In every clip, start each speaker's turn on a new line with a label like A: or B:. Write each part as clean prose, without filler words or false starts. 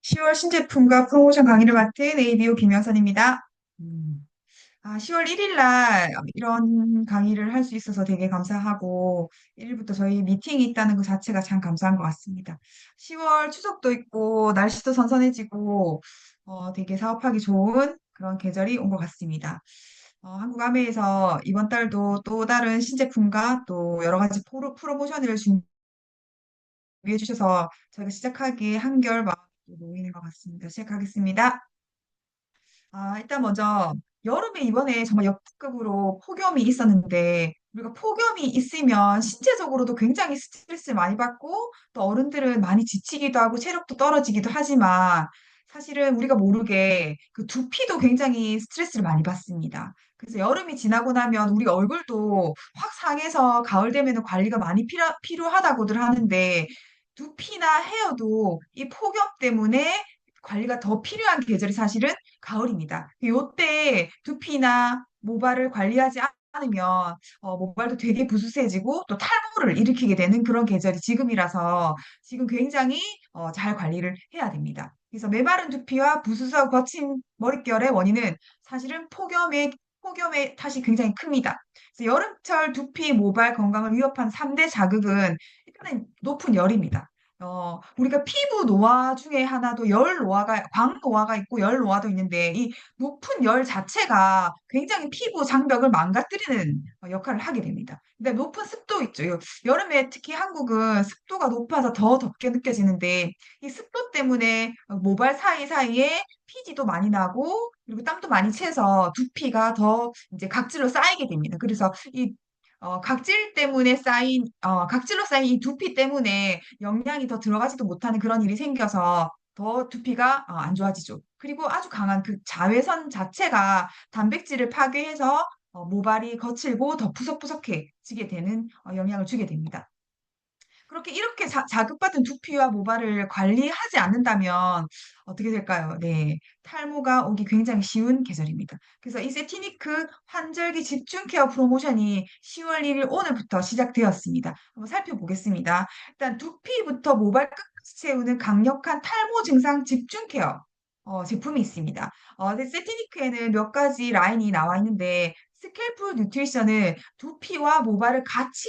A: 10월 신제품과 프로모션 강의를 맡은 ABO 김여선입니다. 음, 10월 1일 날 이런 강의를 할 수 있어서 되게 감사하고, 1일부터 저희 미팅이 있다는 것 자체가 참 감사한 것 같습니다. 10월 추석도 있고, 날씨도 선선해지고, 되게 사업하기 좋은 그런 계절이 온 것 같습니다. 한국 아메에서 이번 달도 또 다른 신제품과 또 여러 가지 프로모션을 준비해 주셔서 저희가 시작하기에 한결 마음이 놓이는 것 같습니다. 시작하겠습니다. 일단 먼저 여름에 이번에 정말 역대급으로 폭염이 있었는데 우리가 폭염이 있으면 신체적으로도 굉장히 스트레스를 많이 받고 또 어른들은 많이 지치기도 하고 체력도 떨어지기도 하지만 사실은 우리가 모르게 그 두피도 굉장히 스트레스를 많이 받습니다. 그래서 여름이 지나고 나면 우리 얼굴도 확 상해서 가을 되면은 관리가 많이 필요하다고들 하는데 두피나 헤어도 이 폭염 때문에 관리가 더 필요한 계절이 사실은 가을입니다. 요때 두피나 모발을 관리하지 않으면 모발도 되게 부스스해지고 또 탈모를 일으키게 되는 그런 계절이 지금이라서 지금 굉장히 잘 관리를 해야 됩니다. 그래서 메마른 두피와 부스스하고 거친 머릿결의 원인은 사실은 폭염의 탓이 굉장히 큽니다. 그래서 여름철 두피 모발 건강을 위협한 3대 자극은 일단은 높은 열입니다. 우리가 피부 노화 중에 하나도 광 노화가 있고 열 노화도 있는데, 이 높은 열 자체가 굉장히 피부 장벽을 망가뜨리는 역할을 하게 됩니다. 근데 높은 습도 있죠. 여름에 특히 한국은 습도가 높아서 더 덥게 느껴지는데, 이 습도 때문에 모발 사이사이에 피지도 많이 나고, 그리고 땀도 많이 채서 두피가 더 이제 각질로 쌓이게 됩니다. 그래서 이 각질로 쌓인 이 두피 때문에 영양이 더 들어가지도 못하는 그런 일이 생겨서 더 두피가 안 좋아지죠. 그리고 아주 강한 그 자외선 자체가 단백질을 파괴해서 모발이 거칠고 더 푸석푸석해지게 되는 영향을 주게 됩니다. 그렇게 이렇게 자극받은 두피와 모발을 관리하지 않는다면 어떻게 될까요? 네. 탈모가 오기 굉장히 쉬운 계절입니다. 그래서 이 세티니크 환절기 집중 케어 프로모션이 10월 1일 오늘부터 시작되었습니다. 한번 살펴보겠습니다. 일단 두피부터 모발 끝까지 채우는 강력한 탈모 증상 집중 케어 제품이 있습니다. 근데 세티니크에는 몇 가지 라인이 나와 있는데 스캘프 뉴트리션은 두피와 모발을 같이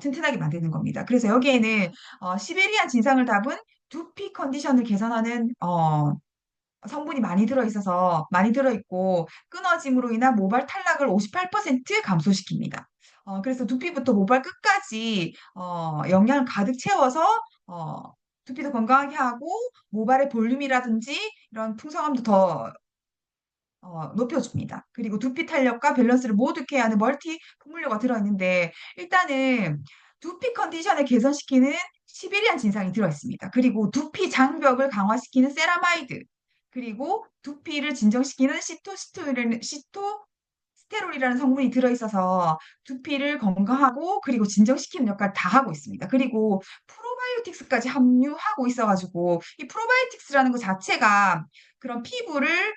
A: 튼튼하게 만드는 겁니다. 그래서 여기에는 시베리안 진상을 담은 두피 컨디션을 개선하는 성분이 많이 들어있고 끊어짐으로 인한 모발 탈락을 58% 감소시킵니다. 그래서 두피부터 모발 끝까지 영양을 가득 채워서 어, 두피도 건강하게 하고 모발의 볼륨이라든지 이런 풍성함도 더 높여줍니다. 그리고 두피 탄력과 밸런스를 모두 케어하는 멀티 풍물료가 들어있는데 일단은 두피 컨디션을 개선시키는 시베리안 진상이 들어있습니다. 그리고 두피 장벽을 강화시키는 세라마이드, 그리고 두피를 진정시키는 시토스테롤이라는 성분이 들어있어서 두피를 건강하고 그리고 진정시키는 역할을 다 하고 있습니다. 그리고 프로바이오틱스까지 함유하고 있어가지고 이 프로바이오틱스라는 것 자체가 그런 피부를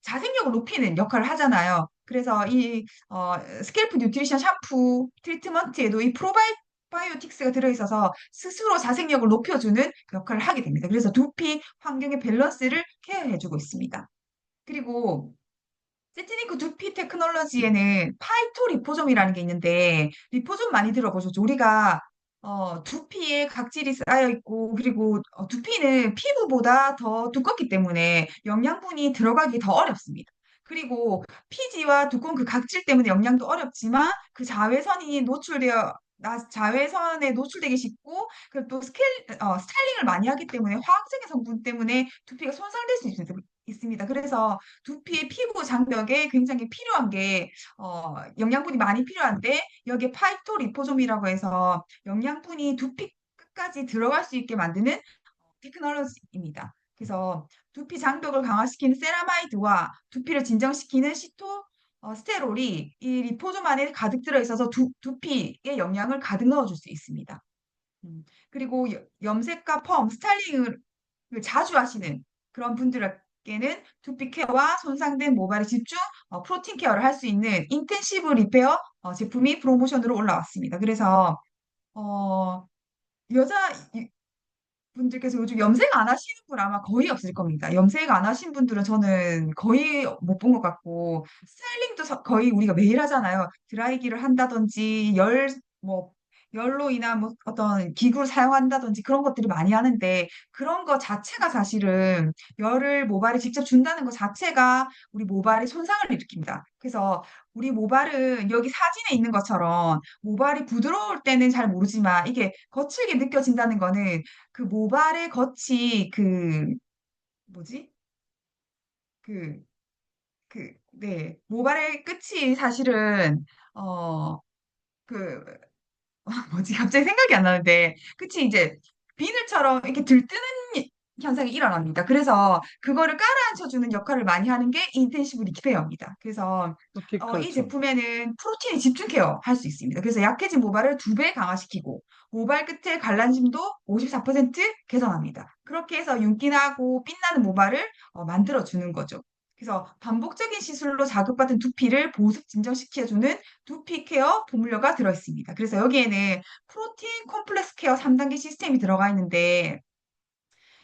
A: 자생력을 높이는 역할을 하잖아요. 그래서 이 스캘프 뉴트리션 샴푸 트리트먼트에도 이 프로바이오틱스가 들어있어서 스스로 자생력을 높여주는 그 역할을 하게 됩니다. 그래서 두피 환경의 밸런스를 케어해주고 있습니다. 그리고 세티니크 두피 테크놀로지에는 파이토 리포좀이라는 게 있는데 리포좀 많이 들어보셨죠? 우리가 두피에 각질이 쌓여 있고 그리고 두피는 피부보다 더 두껍기 때문에 영양분이 들어가기 더 어렵습니다. 그리고 피지와 두꺼운 그 각질 때문에 영양도 어렵지만 그 자외선에 노출되기 쉽고 그리고 또 스타일링을 많이 하기 때문에 화학적인 성분 때문에 두피가 손상될 수 있습니다. 그래서 두피의 피부 장벽에 굉장히 필요한 게 영양분이 많이 필요한데 여기에 파이토리포솜이라고 해서 영양분이 두피 끝까지 들어갈 수 있게 만드는 테크놀로지입니다. 그래서 두피 장벽을 강화시키는 세라마이드와 두피를 진정시키는 스테롤이 이 리포솜 안에 가득 들어 있어서 두피에 영양을 가득 넣어줄 수 있습니다. 그리고 염색과 스타일링을 자주 하시는 그런 분들에게는 두피 케어와 손상된 모발에 집중 프로틴 케어를 할 수 있는 인텐시브 리페어 제품이 프로모션으로 올라왔습니다. 그래서 어, 여자 분들께서 요즘 염색 안 하시는 분 아마 거의 없을 겁니다. 염색 안 하신 분들은 저는 거의 못 본 것 같고, 스타일링도 거의 우리가 매일 하잖아요. 드라이기를 한다든지, 뭐, 열로 인한 뭐 어떤 기구를 사용한다든지 그런 것들이 많이 하는데, 그런 거 자체가 사실은 열을 모발에 직접 준다는 것 자체가 우리 모발에 손상을 일으킵니다. 그래서 우리 모발은 여기 사진에 있는 것처럼 모발이 부드러울 때는 잘 모르지만 이게 거칠게 느껴진다는 거는 그 모발의 겉이 뭐지? 그, 네. 모발의 끝이 사실은, 어, 그, 뭐지? 갑자기 생각이 안 나는데, 끝이 이제 비늘처럼 이렇게 들뜨는 현상이 일어납니다. 그래서 그거를 깔아앉혀주는 역할을 많이 하는 게 인텐시브 리페어입니다. 그래서 이
B: 쿠티클처럼.
A: 제품에는 프로틴이 집중 케어 할 수 있습니다. 그래서 약해진 모발을 2배 강화시키고 모발 끝의 갈라짐도 54% 개선합니다. 그렇게 해서 윤기나고 빛나는 모발을 만들어주는 거죠. 그래서 반복적인 시술로 자극받은 두피를 보습 진정시켜주는 두피 케어 포뮬러가 들어있습니다. 그래서 여기에는 프로틴 콤플렉스 케어 3단계 시스템이 들어가 있는데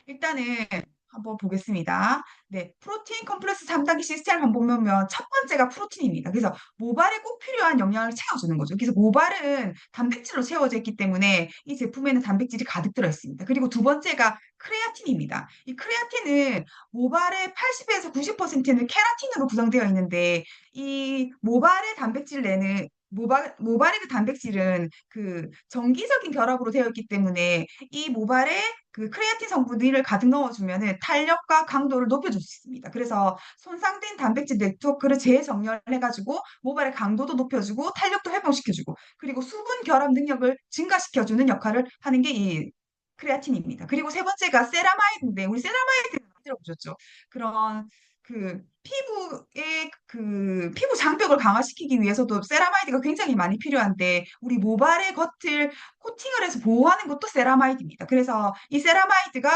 A: 일단은 한번 보겠습니다. 네, 프로틴 컴플렉스 3단계 시스템을 한번 보면 첫 번째가 프로틴입니다. 그래서 모발에 꼭 필요한 영양을 채워주는 거죠. 그래서 모발은 단백질로 채워져 있기 때문에 이 제품에는 단백질이 가득 들어 있습니다. 그리고 두 번째가 크레아틴입니다. 이 크레아틴은 모발의 80에서 90%는 케라틴으로 구성되어 있는데 이 모발의 단백질 내는 모발의 그 단백질은 그 정기적인 결합으로 되어 있기 때문에 이 모발에 그 크레아틴 성분을 가득 넣어주면은 탄력과 강도를 높여줄 수 있습니다. 그래서 손상된 단백질 네트워크를 재정렬해가지고 모발의 강도도 높여주고 탄력도 회복시켜주고 그리고 수분 결합 능력을 증가시켜주는 역할을 하는 게 이 크레아틴입니다. 그리고 세 번째가 세라마이드인데 우리 세라마이드는 들어보셨죠? 그런 피부 장벽을 강화시키기 위해서도 세라마이드가 굉장히 많이 필요한데 우리 모발의 겉을 코팅을 해서 보호하는 것도 세라마이드입니다. 그래서 이 세라마이드가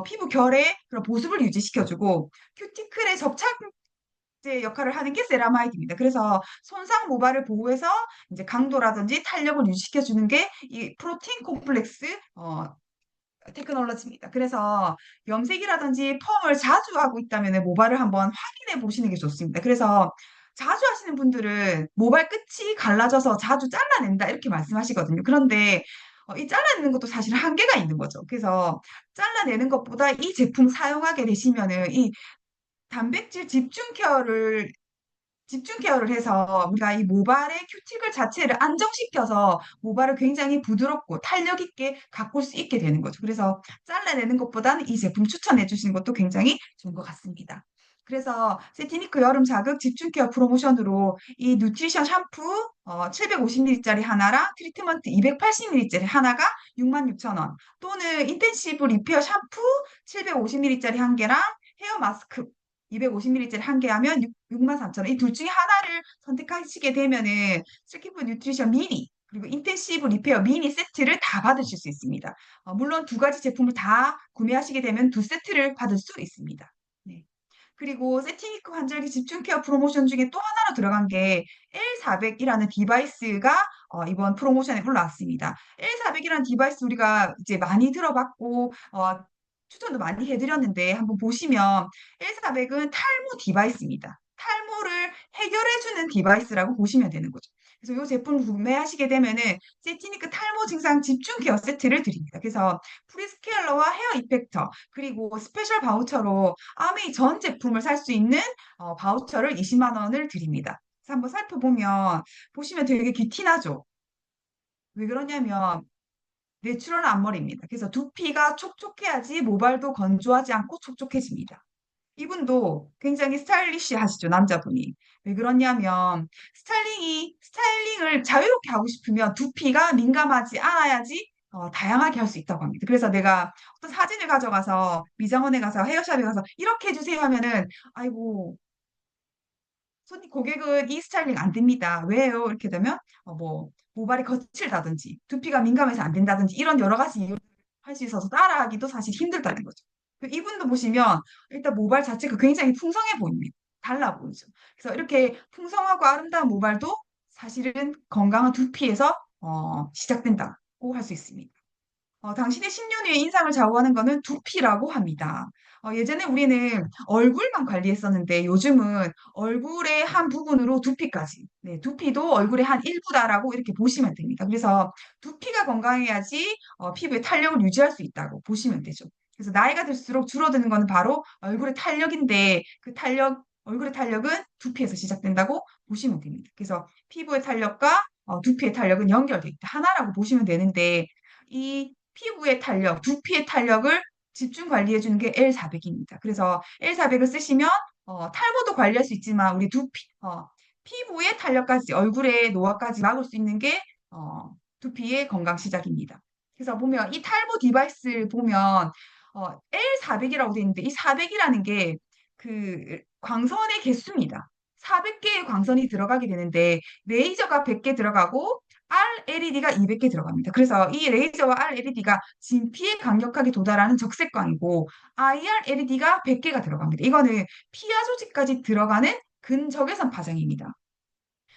A: 피부 결의 그런 보습을 유지시켜주고 큐티클의 접착제 역할을 하는 게 세라마이드입니다. 그래서 손상 모발을 보호해서 이제 강도라든지 탄력을 유지시켜주는 게 이 프로틴 콤플렉스 테크놀로지입니다. 그래서 염색이라든지 펌을 자주 하고 있다면 모발을 한번 확인해 보시는 게 좋습니다. 그래서 자주 하시는 분들은 모발 끝이 갈라져서 자주 잘라낸다 이렇게 말씀하시거든요. 그런데 이 잘라내는 것도 사실 한계가 있는 거죠. 그래서 잘라내는 것보다 이 제품 사용하게 되시면은 이 단백질 집중 케어를 해서 우리가 이 모발의 큐티클 자체를 안정시켜서 모발을 굉장히 부드럽고 탄력 있게 가꿀 수 있게 되는 거죠. 그래서 잘라내는 것보다는 이 제품 추천해 주시는 것도 굉장히 좋은 것 같습니다. 그래서 세티니크 여름 자극 집중 케어 프로모션으로 이 누트리션 샴푸 750ml짜리 하나랑 트리트먼트 280ml짜리 하나가 66,000원 또는 인텐시브 리페어 샴푸 750ml짜리 한 개랑 헤어 마스크 250ml짜리 한 개 하면 63,000원. 이 둘 중에 하나를 선택하시게 되면은 스키프 뉴트리션 미니 그리고 인텐시브 리페어 미니 세트를 다 받으실 수 있습니다. 물론 두 가지 제품을 다 구매하시게 되면 두 세트를 받을 수 있습니다. 네. 그리고 세티니크 환절기 집중 케어 프로모션 중에 또 하나로 들어간 게 L400이라는 디바이스가 이번 프로모션에 올라왔습니다. L400이라는 디바이스 우리가 이제 많이 들어봤고 추천도 많이 해드렸는데 한번 보시면 L400은 탈모 디바이스입니다. 탈모를 해결해주는 디바이스라고 보시면 되는 거죠. 그래서 이 제품 구매하시게 되면은 세티니크 탈모 증상 집중 케어 세트를 드립니다. 그래서 프리스케일러와 헤어 이펙터 그리고 스페셜 바우처로 아메이 전 제품을 살 수 있는 바우처를 20만 원을 드립니다. 그래서 한번 살펴보면 보시면 되게 귀티나죠? 왜 그러냐면 내추럴 앞머리입니다. 그래서 두피가 촉촉해야지 모발도 건조하지 않고 촉촉해집니다. 이분도 굉장히 스타일리시하시죠, 남자분이. 왜 그러냐면 스타일링을 자유롭게 하고 싶으면 두피가 민감하지 않아야지 다양하게 할 수 있다고 합니다. 그래서 내가 어떤 사진을 가져가서 미장원에 가서 헤어샵에 가서 이렇게 해주세요 하면은 아이고 손님 고객은 이 스타일링 안 됩니다. 왜요? 이렇게 되면 뭐 모발이 거칠다든지 두피가 민감해서 안 된다든지 이런 여러 가지 이유를 할 수 있어서 따라하기도 사실 힘들다는 거죠. 이분도 보시면 일단 모발 자체가 굉장히 풍성해 보입니다. 달라 보이죠. 그래서 이렇게 풍성하고 아름다운 모발도 사실은 건강한 두피에서 시작된다고 할 수 있습니다. 당신의 10년 후의 인상을 좌우하는 것은 두피라고 합니다. 예전에 우리는 얼굴만 관리했었는데 요즘은 얼굴의 한 부분으로 두피까지. 네, 두피도 얼굴의 한 일부다라고 이렇게 보시면 됩니다. 그래서 두피가 건강해야지 피부의 탄력을 유지할 수 있다고 보시면 되죠. 그래서 나이가 들수록 줄어드는 것은 바로 얼굴의 탄력인데 그 탄력, 얼굴의 탄력은 두피에서 시작된다고 보시면 됩니다. 그래서 피부의 탄력과 두피의 탄력은 연결돼 있다. 하나라고 보시면 되는데 이 피부의 탄력, 두피의 탄력을 집중 관리해 주는 게 L400입니다. 그래서 L400을 쓰시면 탈모도 관리할 수 있지만 우리 피부의 탄력까지 얼굴의 노화까지 막을 수 있는 게 두피의 건강 시작입니다. 그래서 보면 이 탈모 디바이스를 보면 L400이라고 되어 있는데 이 400이라는 게 그 광선의 개수입니다. 400개의 광선이 들어가게 되는데 레이저가 100개 들어가고 RLED가 200개 들어갑니다. 그래서 이 레이저와 RLED가 진피에 강력하게 도달하는 적색광이고 IRLED가 100개가 들어갑니다. 이거는 피하 조직까지 들어가는 근적외선 파장입니다.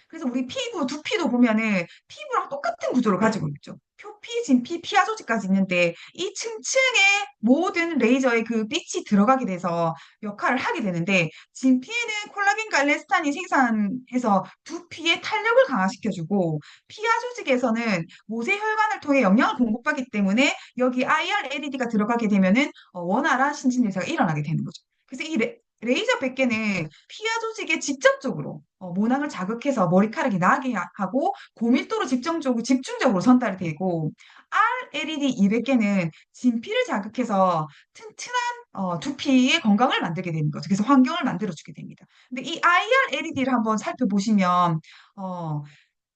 A: 그래서 우리 피부, 두피도 보면은 피부랑 똑같은 구조를 가지고 있죠. 표피, 진피, 피하 조직까지 있는데 이 층층의 모든 레이저의 그 빛이 들어가게 돼서 역할을 하게 되는데 진피에는 콜라겐과 엘라스탄이 생산해서 두피의 탄력을 강화시켜주고 피하 조직에서는 모세혈관을 통해 영양을 공급하기 때문에 여기 IR-LED가 들어가게 되면은 원활한 신진대사가 일어나게 되는 거죠. 그래서 이 레이저 100개는 피하 조직에 직접적으로 모낭을 자극해서 머리카락이 나게 하고 고밀도로 집중적으로 전달이 되고 RLED 200개는 진피를 자극해서 튼튼한 두피의 건강을 만들게 되는 거죠. 그래서 환경을 만들어주게 됩니다. 근데 이 IRLED를 한번 살펴보시면 어,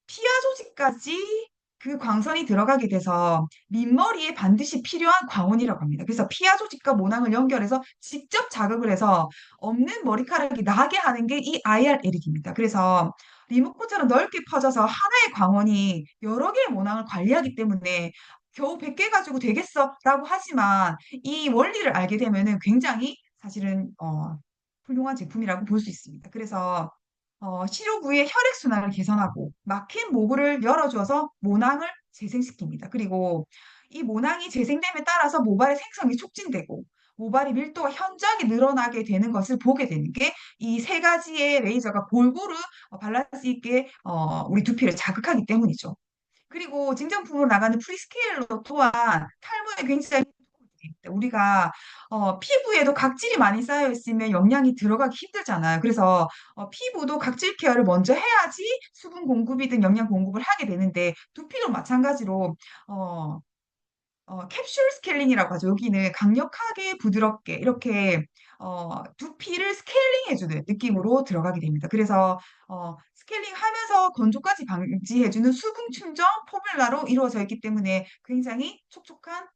A: 피하 조직까지 그 광선이 들어가게 돼서 민머리에 반드시 필요한 광원이라고 합니다. 그래서 피하 조직과 모낭을 연결해서 직접 자극을 해서 없는 머리카락이 나게 하는 게 이 IRLED입니다. 그래서 리모컨처럼 넓게 퍼져서 하나의 광원이 여러 개의 모낭을 관리하기 때문에 겨우 100개 가지고 되겠어라고 하지만 이 원리를 알게 되면은 굉장히 사실은 훌륭한 제품이라고 볼 수 있습니다. 그래서 시료 부위의 혈액순환을 개선하고 막힌 모구를 열어줘서 모낭을 재생시킵니다. 그리고 이 모낭이 재생됨에 따라서 모발의 생성이 촉진되고 모발의 밀도가 현저하게 늘어나게 되는 것을 보게 되는 게 이 세 가지의 레이저가 골고루 밸런스 있게 우리 두피를 자극하기 때문이죠. 그리고 증정품으로 나가는 프리스케일러 또한 탈모에 굉장히 우리가 피부에도 각질이 많이 쌓여 있으면 영양이 들어가기 힘들잖아요. 그래서 피부도 각질 케어를 먼저 해야지 수분 공급이든 영양 공급을 하게 되는데 두피도 마찬가지로 어, 캡슐 스케일링이라고 하죠. 여기는 강력하게 부드럽게 이렇게 두피를 스케일링해주는 느낌으로 들어가게 됩니다. 그래서 스케일링하면서 건조까지 방지해주는 수분 충전 포뮬라로 이루어져 있기 때문에 굉장히 촉촉한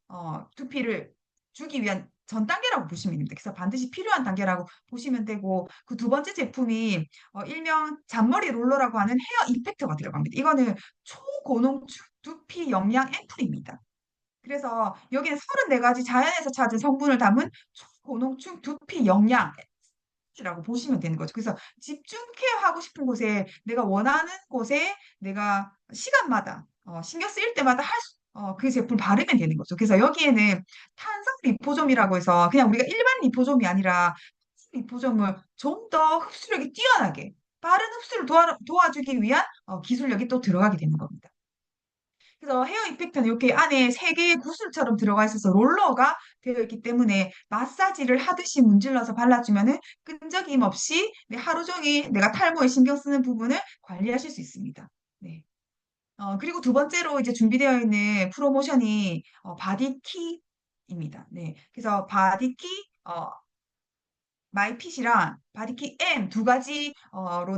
A: 두피를 주기 위한 전 단계라고 보시면 됩니다. 그래서 반드시 필요한 단계라고 보시면 되고 그 두 번째 제품이 일명 잔머리 롤러라고 하는 헤어 이펙터가 들어갑니다. 이거는 초고농축 두피 영양 앰플입니다. 그래서 여기는 34가지 자연에서 찾은 성분을 담은 초고농축 두피 영양이라고 보시면 되는 거죠. 그래서 집중 케어하고 싶은 곳에 내가 원하는 곳에 내가 시간마다 신경 쓰일 때마다 그 제품 바르면 되는 거죠. 그래서 여기에는 탄성 리포좀이라고 해서 그냥 우리가 일반 리포좀이 아니라 리포좀을 좀 더 흡수력이 뛰어나게 빠른 흡수를 도와주기 위한 기술력이 또 들어가게 되는 겁니다. 그래서 헤어 이펙터는 이렇게 안에 세 개의 구슬처럼 들어가 있어서 롤러가 되어 있기 때문에 마사지를 하듯이 문질러서 발라주면은 끈적임 없이 하루 종일 내가 탈모에 신경 쓰는 부분을 관리하실 수 있습니다. 네. 그리고 두 번째로 이제 준비되어 있는 프로모션이 바디키입니다. 네. 그래서 바디키, 마이핏이랑 바디키 M 두 가지로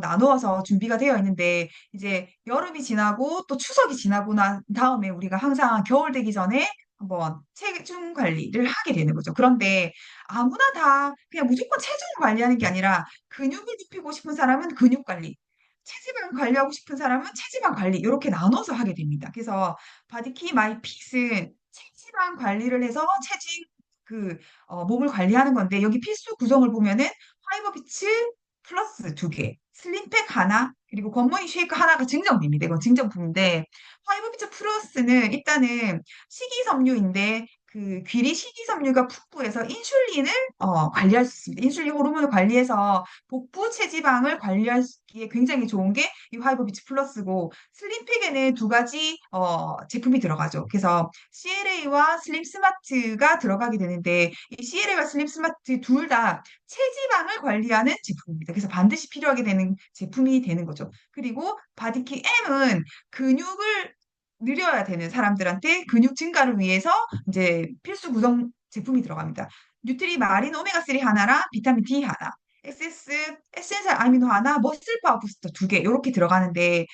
A: 나누어서 준비가 되어 있는데 이제 여름이 지나고 또 추석이 지나고 난 다음에 우리가 항상 겨울 되기 전에 한번 체중 관리를 하게 되는 거죠. 그런데 아무나 다 그냥 무조건 체중을 관리하는 게 아니라 근육을 입히고 싶은 사람은 근육 관리, 체지방 관리하고 싶은 사람은 체지방 관리 이렇게 나눠서 하게 됩니다. 그래서 바디키 마이핏은 체지방 관리를 해서 그 몸을 관리하는 건데 여기 필수 구성을 보면은 파이버 비츠 플러스 두 개, 슬림팩 하나, 그리고 굿모닝 쉐이크 하나가 증정됩니다. 이건 증정품인데, 파이브비치 플러스는 일단은 식이섬유인데, 그 귀리 식이섬유가 풍부해서 인슐린을 관리할 수 있습니다. 인슐린 호르몬을 관리해서 복부 체지방을 관리하기에 굉장히 좋은 게 이 파이브비치 플러스고, 슬림팩에는 두 가지 제품이 들어가죠. 그래서 CLA와 슬림 스마트가 들어가게 되는데, 이 CLA와 슬림 스마트 둘 다 체지방을 관리하는 제품입니다. 그래서 반드시 필요하게 되는 제품이 되는 거죠. 그리고 바디키 M은 근육을 늘려야 되는 사람들한테 근육 증가를 위해서 이제 필수 구성 제품이 들어갑니다. 뉴트리 마린 오메가3 하나랑 비타민 D 하나, 에센셜 아미노 하나, 머슬 파워 부스터 두 개, 이렇게 들어가는데,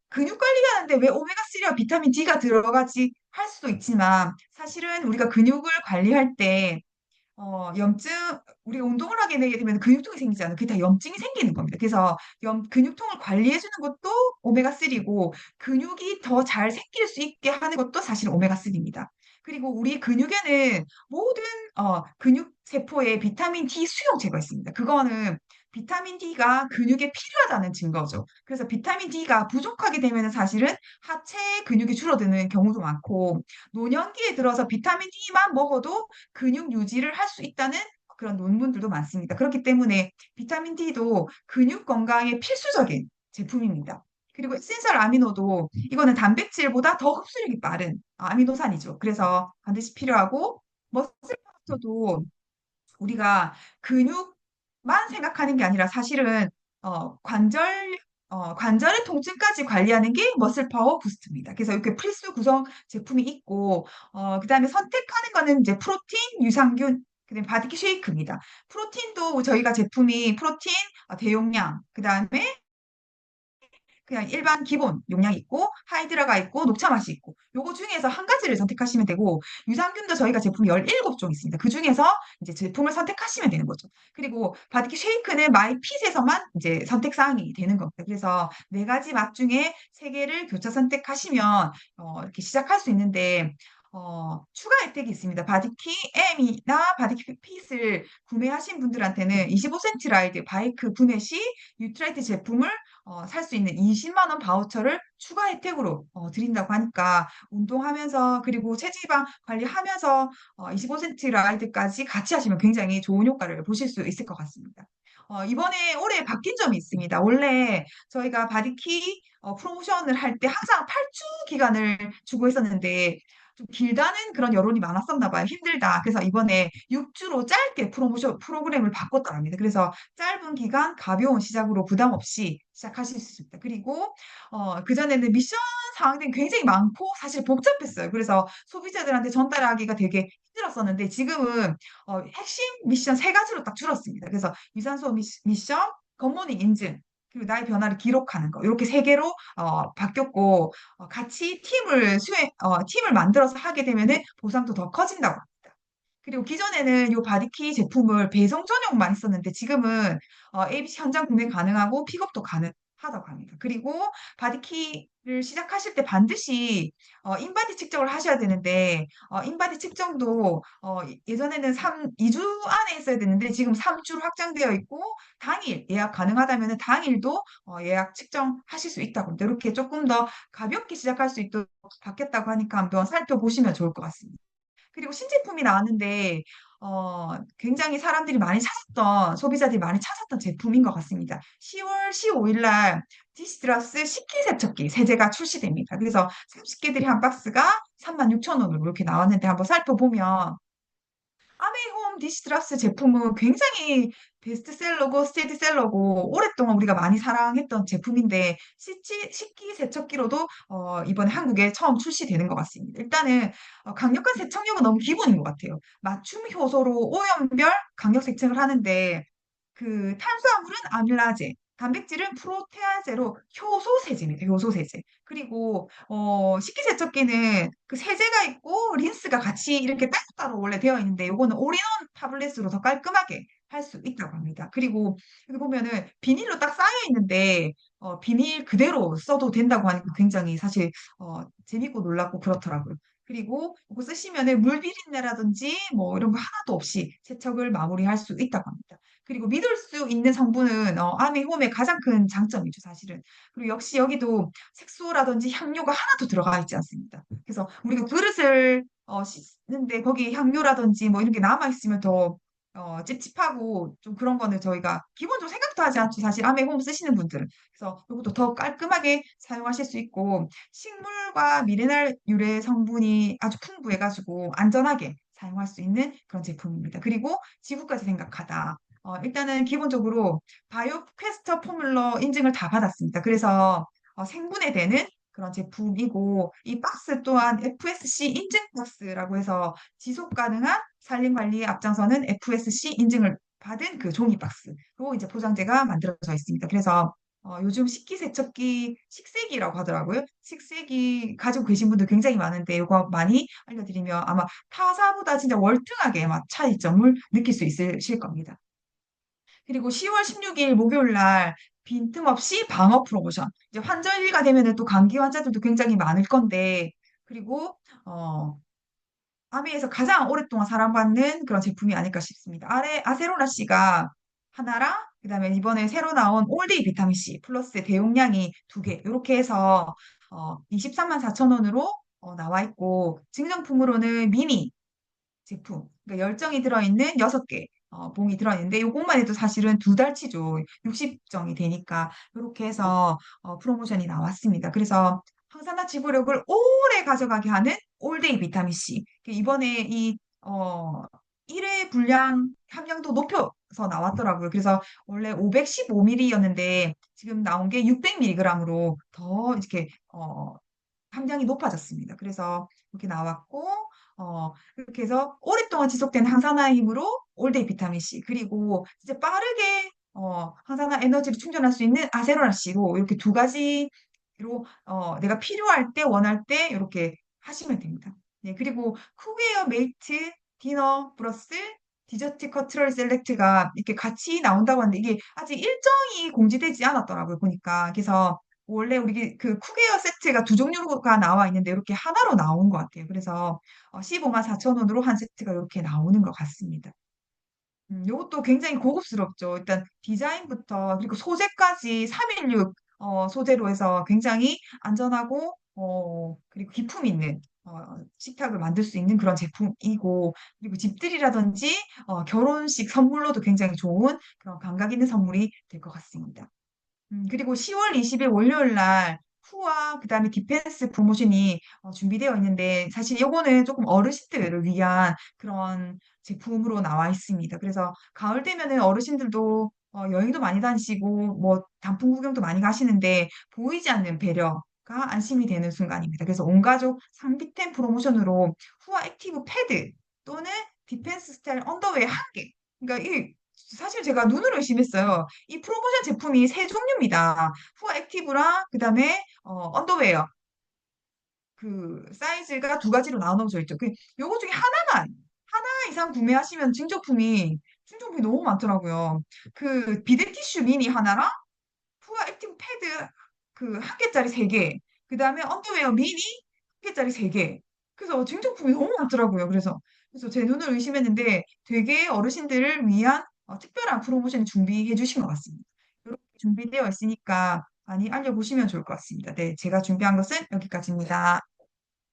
A: 근육 관리가 하는데 왜 오메가3와 비타민 D가 들어가지 할 수도 있지만, 사실은 우리가 근육을 관리할 때 염증, 우리가 운동을 하게 되면 근육통이 생기잖아요. 그게 다 염증이 생기는 겁니다. 그래서 근육통을 관리해주는 것도 오메가3고, 근육이 더 잘 생길 수 있게 하는 것도 사실 오메가3입니다. 그리고 우리 근육에는 모든 근육 세포에 비타민 D 수용체가 있습니다. 그거는 비타민 D가 근육에 필요하다는 증거죠. 그래서 비타민 D가 부족하게 되면 사실은 하체 근육이 줄어드는 경우도 많고, 노년기에 들어서 비타민 D만 먹어도 근육 유지를 할 수 있다는 그런 논문들도 많습니다. 그렇기 때문에 비타민 D도 근육 건강에 필수적인 제품입니다. 그리고 에센셜 아미노도 이거는 단백질보다 더 흡수력이 빠른 아미노산이죠. 그래서 반드시 필요하고, 머슬파스토도 우리가 근육만 생각하는 게 아니라 사실은 관절의 통증까지 관리하는 게 머슬 파워 부스트입니다. 그래서 이렇게 필수 구성 제품이 있고, 그다음에 선택하는 거는 이제 프로틴, 유산균, 그다음에 바디키 쉐이크입니다. 프로틴도 저희가 제품이 프로틴 대용량, 그다음에 그냥 일반 기본 용량이 있고, 하이드라가 있고, 녹차 맛이 있고, 요거 중에서 한 가지를 선택하시면 되고, 유산균도 저희가 제품이 17종 있습니다. 그 중에서 이제 제품을 선택하시면 되는 거죠. 그리고 바디키 쉐이크는 마이핏에서만 이제 선택 사항이 되는 겁니다. 그래서 네 가지 맛 중에 세 개를 교차 선택하시면 이렇게 시작할 수 있는데, 추가 혜택이 있습니다. 바디키 M이나 바디키 핏을 구매하신 분들한테는 25센트 라이드 바이크 구매 시 뉴트라이트 제품을 살 수 있는 20만 원 바우처를 추가 혜택으로 드린다고 하니까, 운동하면서 그리고 체지방 관리하면서 25센트 라이드까지 같이 하시면 굉장히 좋은 효과를 보실 수 있을 것 같습니다. 이번에 올해 바뀐 점이 있습니다. 원래 저희가 바디키 프로모션을 할 때 항상 8주 기간을 주고 있었는데, 좀 길다는 그런 여론이 많았었나 봐요. 힘들다. 그래서 이번에 6주로 짧게 프로모션 프로그램을 바꿨더랍니다. 그래서 짧은 기간 가벼운 시작으로 부담 없이 시작하실 수 있습니다. 그리고 그전에는 미션 사항들이 굉장히 많고 사실 복잡했어요. 그래서 소비자들한테 전달하기가 되게 힘들었었는데, 지금은 핵심 미션 세 가지로 딱 줄었습니다. 그래서 유산소 미션, 굿모닝 인증, 그리고 나의 변화를 기록하는 거, 이렇게 세 개로 바뀌었고, 같이 팀을 만들어서 하게 되면은 보상도 더 커진다고 합니다. 그리고 기존에는 이 바디키 제품을 배송 전용만 있었는데, 지금은 ABC 현장 구매 가능하고 픽업도 가능하다고 합니다. 그리고 바디키를 시작하실 때 반드시 인바디 측정을 하셔야 되는데, 인바디 측정도 예전에는 2주 안에 있어야 되는데 지금 3주로 확장되어 있고, 당일 예약 가능하다면 당일도 예약 측정하실 수 있다고 합니다. 이렇게 조금 더 가볍게 시작할 수 있도록 바뀌었다고 하니까 한번 살펴보시면 좋을 것 같습니다. 그리고 신제품이 나왔는데 굉장히 사람들이 많이 찾았던, 소비자들이 많이 찾았던 제품인 것 같습니다. 10월 15일 날 디시드러스 식기세척기 세제가 출시됩니다. 그래서 30개들이 한 박스가 36,000원으로 이렇게 나왔는데, 한번 살펴보면 아메홈 디시드러스 제품은 굉장히 베스트셀러고 스테디셀러고 오랫동안 우리가 많이 사랑했던 제품인데, 식기세척기로도 이번에 한국에 처음 출시되는 것 같습니다. 일단은 강력한 세척력은 너무 기본인 것 같아요. 맞춤 효소로 오염별 강력 세척을 하는데, 그 탄수화물은 아밀라제, 단백질은 프로테아제로 효소 세제입니다. 효소 세제. 그리고 식기세척기는 그 세제가 있고 린스가 같이 이렇게 따로따로 원래 되어 있는데, 요거는 올인원 타블렛으로 더 깔끔하게 할 수 있다고 합니다. 그리고 여기 보면은 비닐로 딱 쌓여 있는데 비닐 그대로 써도 된다고 하니까 굉장히 사실 재밌고 놀랍고 그렇더라고요. 그리고 이거 쓰시면은 물 비린내라든지 뭐 이런 거 하나도 없이 세척을 마무리할 수 있다고 합니다. 그리고 믿을 수 있는 성분은 아미홈의 가장 큰 장점이죠, 사실은. 그리고 역시 여기도 색소라든지 향료가 하나도 들어가 있지 않습니다. 그래서 우리가 그릇을 씻는데 거기 향료라든지 뭐 이런 게 남아 있으면 더 찝찝하고 좀 그런 거는 저희가 기본적으로 생각도 하지 않죠. 사실 아메홈 쓰시는 분들은. 그래서 이것도 더 깔끔하게 사용하실 수 있고 식물과 미네랄 유래 성분이 아주 풍부해가지고 안전하게 사용할 수 있는 그런 제품입니다. 그리고 지구까지 생각하다. 일단은 기본적으로 바이오 퀘스터 포뮬러 인증을 다 받았습니다. 그래서 생분해되는 그런 제품이고 이 박스 또한 FSC 인증 박스라고 해서 지속 가능한 산림 관리에 앞장서는 FSC 인증을 받은 그 종이 박스로 이제 포장재가 만들어져 있습니다. 그래서 요즘 식기세척기 식세기라고 하더라고요. 식세기 가지고 계신 분들 굉장히 많은데 이거 많이 알려드리면 아마 타사보다 진짜 월등하게 막 차이점을 느낄 수 있으실 겁니다. 그리고 10월 16일 목요일 날 빈틈없이 방어 프로모션. 이제 환절기가 되면은 또 감기 환자들도 굉장히 많을 건데, 그리고 아미에서 가장 오랫동안 사랑받는 그런 제품이 아닐까 싶습니다. 아세로라 씨가 하나랑 그다음에 이번에 새로 나온 올데이 비타민 C 플러스 대용량이 두 개, 이렇게 해서 23만 4천 원으로 나와 있고 증정품으로는 미니 제품, 그러니까 열정이 들어있는 6개 봉이 들어있는데 요것만 해도 사실은 두 달치죠. 60정이 되니까 이렇게 해서 프로모션이 나왔습니다. 그래서 항산화 지구력을 오래 가져가게 하는 올데이 비타민 C. 이번에 이 1회 분량 함량도 높여서 나왔더라고요. 그래서 원래 515ml였는데 지금 나온 게 600mg으로 더 이렇게 함량이 높아졌습니다. 그래서 이렇게 나왔고, 이렇게 해서 오랫동안 지속된 항산화의 힘으로 올데이 비타민 C, 그리고 진짜 빠르게 항산화 에너지를 충전할 수 있는 아세로라 C로 이렇게 두 가지로 내가 필요할 때, 원할 때 이렇게 하시면 됩니다. 네, 그리고 쿠웨어 메이트 디너 플러스 디저트 커트럴 셀렉트가 이렇게 같이 나온다고 하는데 이게 아직 일정이 공지되지 않았더라고요, 보니까. 그래서 원래 우리 그 쿠게어 세트가 두 종류가 나와 있는데 이렇게 하나로 나온 것 같아요. 그래서 15만 4천 원으로 한 세트가 이렇게 나오는 것 같습니다. 이것도 굉장히 고급스럽죠. 일단 디자인부터 그리고 소재까지 316 소재로 해서 굉장히 안전하고 그리고 기품 있는 식탁을 만들 수 있는 그런 제품이고 그리고 집들이라든지 결혼식 선물로도 굉장히 좋은 그런 감각 있는 선물이 될 것 같습니다. 그리고 10월 20일 월요일 날 후와 그다음에 디펜스 프로모션이 준비되어 있는데 사실 요거는 조금 어르신들을 위한 그런 제품으로 나와 있습니다. 그래서 가을 되면은 어르신들도 여행도 많이 다니시고 뭐 단풍 구경도 많이 가시는데 보이지 않는 배려가 안심이 되는 순간입니다. 그래서 온 가족 상비템 프로모션으로 후아 액티브 패드 또는 디펜스 스타일 언더웨어 한 개. 그러니까 이 사실 제가 눈으로 의심했어요. 이 프로모션 제품이 세 종류입니다. 후아 액티브랑 그다음에 언더웨어 그 사이즈가 두 가지로 나눠져 있죠. 요거 중에 하나 이상 구매하시면 증정품이 너무 많더라고요. 그 비데 티슈 미니 하나랑 후아 액티브 패드 그 한 개짜리 세 개, 그다음에 언더웨어 미니 한 개짜리 세 개. 그래서 증정품이 너무 많더라고요. 그래서 제 눈을 의심했는데 되게 어르신들을 위한 특별한 프로모션을 준비해 주신 것 같습니다. 이렇게 준비되어 있으니까 많이 알려보시면 좋을 것 같습니다. 네, 제가 준비한 것은 여기까지입니다.